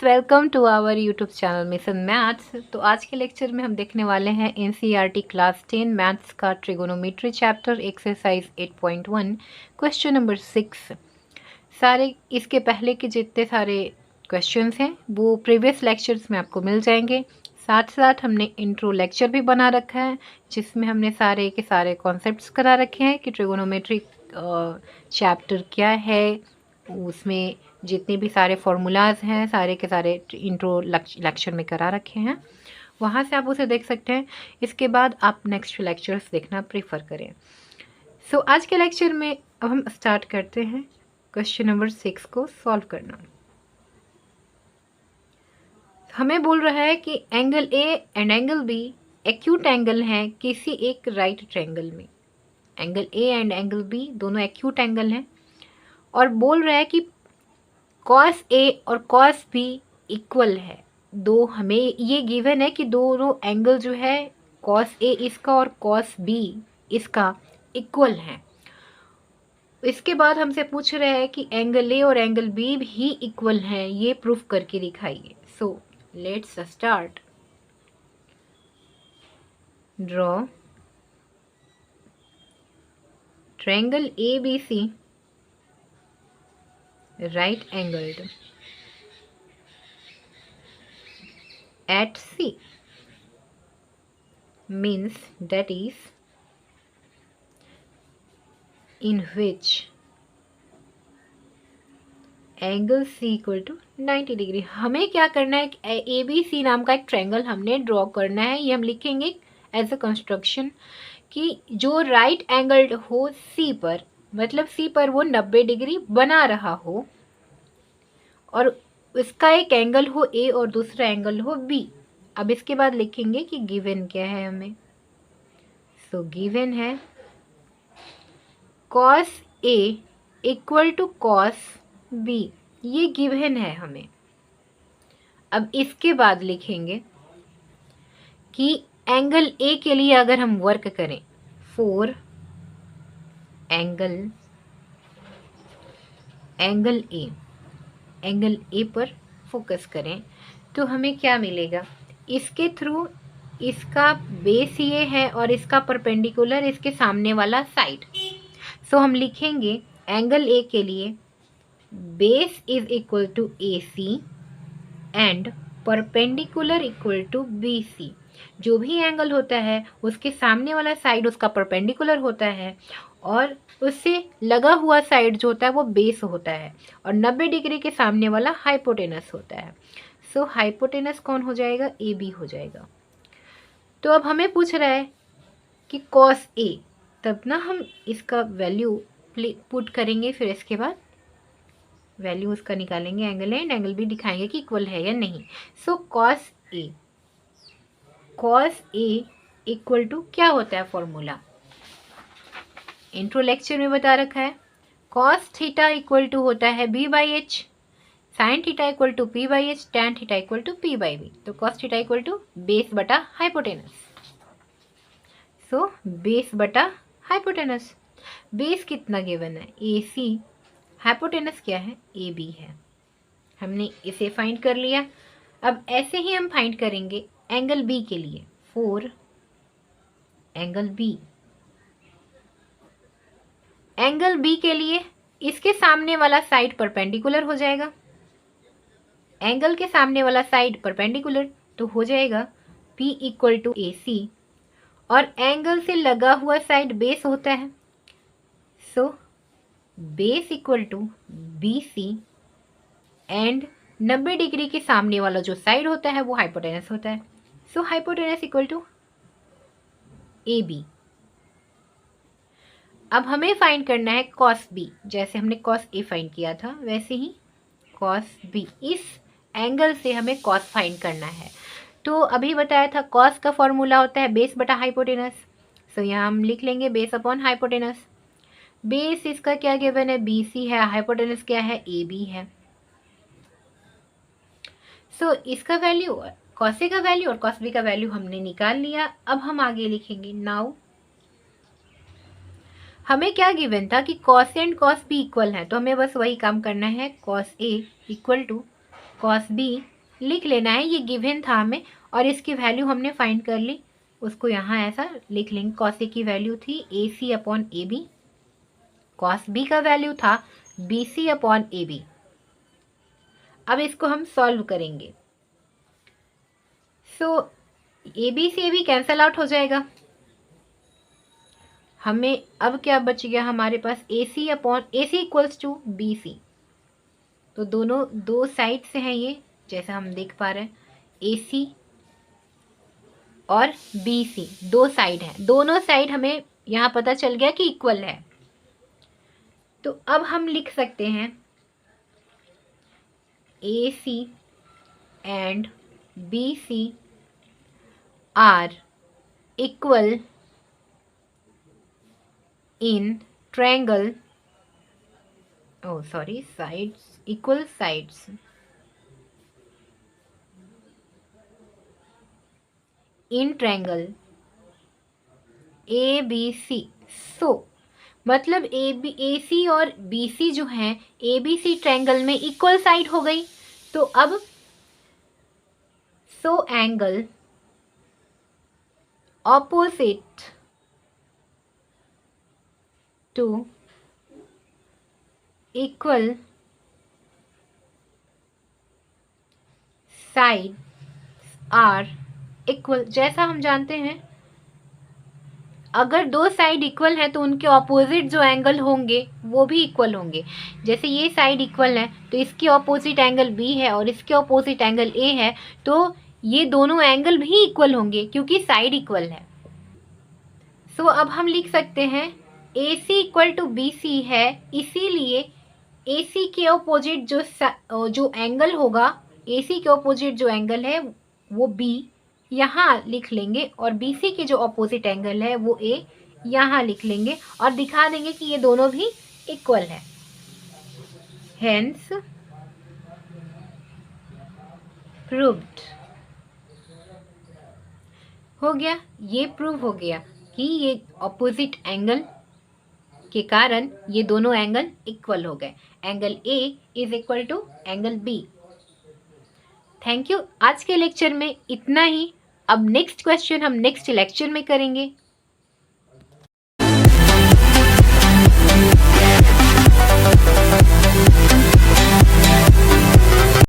Friends, welcome to our YouTube channel mission maths. तो आज के लेक्चर में हम देखने वाले हैं एनसीईआरटी क्लास 10 मैथ्स का trigonometry chapter exercise 8.1 question number 6। सारे इसके पहले के जितने सारे क्वेश्चंस हैं वो प्रीवियस लेक्चर्स में आपको मिल जाएंगे। साथ साथ हमने इंट्रो लेक्चर भी बना रखा है जिसमें हमने सारे के सारे कॉन्सेप्ट्स करा रखे हैं कि ट्रिगोनोमेट्री चैप्टर क्या है, उसमें जितने भी सारे फॉर्मूलाज हैं सारे के सारे इंट्रो लेक्चर में करा रखे हैं। वहाँ से आप उसे देख सकते हैं। इसके बाद आप नेक्स्ट लेक्चर्स देखना प्रेफर करें। सो आज के लेक्चर में अब हम स्टार्ट करते हैं क्वेश्चन नंबर 6 को सॉल्व करना। हमें बोल रहा है कि angle A and angle B acute angle हैं किसी एक राइट ट्रायंगल में। Angle A and angle B दोनों एक्यूट एंगल हैं और बोल रहा है कि कॉस ए और कॉस बी इक्वल है। दो हमें ये गिवन है कि दोनों एंगल जो है कॉस ए इसका और कॉस बी इसका इक्वल है। इसके बाद हमसे पूछ रहे हैं कि एंगल ए और एंगल बी भी इक्वल हैं, ये प्रूफ करके दिखाइए। So let's start. Draw triangle ABC right angled at C means that is in which angle C equal to 90 degree. हमें क्या करना है, ABC नाम का एक ट्रायंगल हमने ड्रॉ करना है। ये हम लिखेंगे एज अ कंस्ट्रक्शन कि जो राइट एंगल्ड हो C पर, मतलब C पर वो 90 डिग्री बना रहा हो और इसका एक एंगल हो A और दूसरा एंगल हो B। अब इसके बाद लिखेंगे कि गिवन क्या है हमें। सो गिवन है cos A equal to cos B, ये गिवन है हमें। अब इसके बाद लिखेंगे कि एंगल A के लिए अगर हम वर्क करें फॉर एंगल A पर फोकस करें तो हमें क्या मिलेगा। इसके थ्रू इसका बेस ये है और इसका परपेंडिकुलर इसके सामने वाला साइड। सो हम लिखेंगे एंगल A के लिए base is equal to AC and perpendicular equal to BC। जो भी एंगल होता है उसके सामने वाला साइड उसका परपेंडिकुलर होता है और उससे लगा हुआ साइड जो होता है वो बेस होता है और 90 डिग्री के सामने वाला हाइपोटेनस होता है। सो हाइपोटेनस कौन हो जाएगा, AB हो जाएगा। तो अब हमें पूछ रहा है कि cos A, तब ना हम इसका वैल्यू पुट करेंगे, फिर इसके बाद वैल्यू उसका निकालेंगे, एंगल एंड एंगल भी दिखाएंगे कि इक्वल है या नहीं। सो cos A इक्वल टू क्या होता है फॉर्मूला, इंट्रो लेक्चर में बता रखा है। cos थीटा इक्वल टू होता है B/H, sin theta equal to P/H, tan theta equal to P/B। तो cos theta equal to base बटा हाइपोटेनस। सो बेस बटा हाइपोटेनस। बेस कितना गिवन है AC, हाइपोटेनस क्या है AB है। हमने इसे फाइंड कर लिया। अब ऐसे ही हम फाइंड करेंगे एंगल B के लिए for angle B। Angle B के लिए इसके सामने वाला साइड परपेंडिकुलर हो जाएगा, एंगल के सामने वाला साइड परपेंडिकुलर तो हो जाएगा P इक्वल टू AC और एंगल से लगा हुआ साइड बेस होता है। So base equal to BC and 90 degree के सामने वाला जो साइड होता है वो हाइपोटेनस होता है। सो हाइपोटेनस इक्वल टू AB। अब हमें फाइंड करना है cos B। जैसे हमने cos A फाइंड किया था वैसे ही cos B। इस एंगल से हमें cos फाइंड करना है। तो अभी बताया था cos का फॉर्मूला होता है बेस बटा हाइपोटेनस। सो यहाँ हम लिख लेंगे बेस अपॉन हाइपोटेनस। बेस इसका क्या गिवन है BC है, हाइपोटेनस क्या है AB है। सो इसका वैल्यू cos A का वैल्यू और cos B का वैल्यू हमने निकाल लिया। अब हम आगे लिखेंगे नाउ हमें क्या गिवन था कि cos A and cos B equal है, तो हमें बस वही काम करना है। cos A equal to cos B लिख लेना है, ये गिवन था हमें और इसकी वैल्यू हमने फाइंड कर ली, उसको यहाँ ऐसा लिख लेंगे। कॉस ए की वैल्यू थी AC upon AB, cos B का वैल्यू था BC अपॉन AB। अब इसको हम सॉल्व करेंगे। सो AB से AB कैंसल आउट हो जाएगा, हमें अब क्या बच गया हमारे पास AC upon AC equals to BC। तो दोनों दो साइड से हैं ये, जैसा हम देख पा रहे हैं AC और BC दो साइड हैं, दोनों साइड हमें यहाँ पता चल गया कि इक्वल है। तो अब हम लिख सकते हैं AC and BC are equal in triangle, sides, equal sides in triangle ABC। सो मतलब AC और BC जो है ABC ट्रायंगल में इक्वल साइड हो गई। तो अब angle opposite to equal side are equal. जैसा हम जानते हैं अगर दो साइड इक्वल है तो उनके ऑपोजिट जो एंगल होंगे वो भी इक्वल होंगे। जैसे ये साइड इक्वल है तो इसकी ऑपोजिट एंगल B है और इसके ऑपोजिट एंगल A है, तो ये दोनों एंगल भी इक्वल होंगे क्योंकि साइड इक्वल है। सो अब हम लिख सकते हैं AC इक्वल टू BC है, इसीलिए AC के ऑपोजिट जो एंगल होगा, AC के ऑपोजिट जो एंगल है वो B यहाँ लिख लेंगे और BC के जो ऑपोजिट एंगल है वो A यहाँ लिख लेंगे और दिखा देंगे कि ये दोनों भी इक्वल है। Hence proved. हो गया, ये प्रूव हो गया कि ये ऑपोजिट एंगल के कारण ये दोनों एंगल इक्वल हो गए। Angle A is equal to angle B। Thank you. आज के लेक्चर में इतना ही। अब नेक्स्ट क्वेश्चन हम नेक्स्ट लेक्चर में करेंगे।